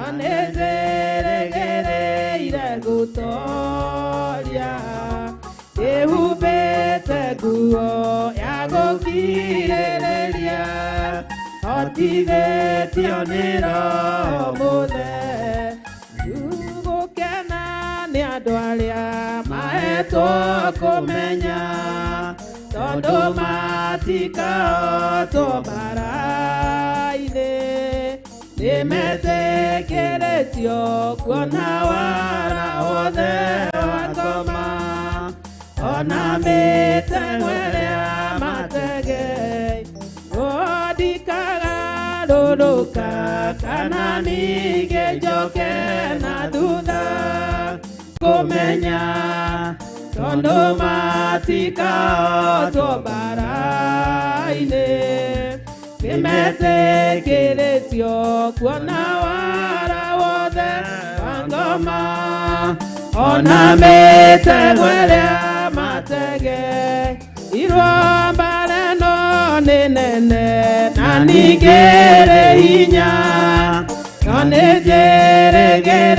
Anezeregereire gutoria ehubete guo ya gukirĩrĩria otigetio nĩ Roho Mũtheru gũkena nĩ andũ arĩa mahetwo kũmenya tondũ matikahotwo mbara-inĩ nĩmetĩkĩrĩtio kuona wara wothe wa ngoma ona mĩtego ĩrĩa mategei ndikagarũrũka kana ningĩ njoke na thutha kũmenya tondũ matikahotwo mbara-inĩ nĩmetĩkĩrĩtio kuona wara wothe wa ngoma ona mĩtego ĩrĩa mategĩirwo mbara ĩno nĩ nene na ningĩ ĩrĩ hinya no nĩ njĩrĩgĩrĩire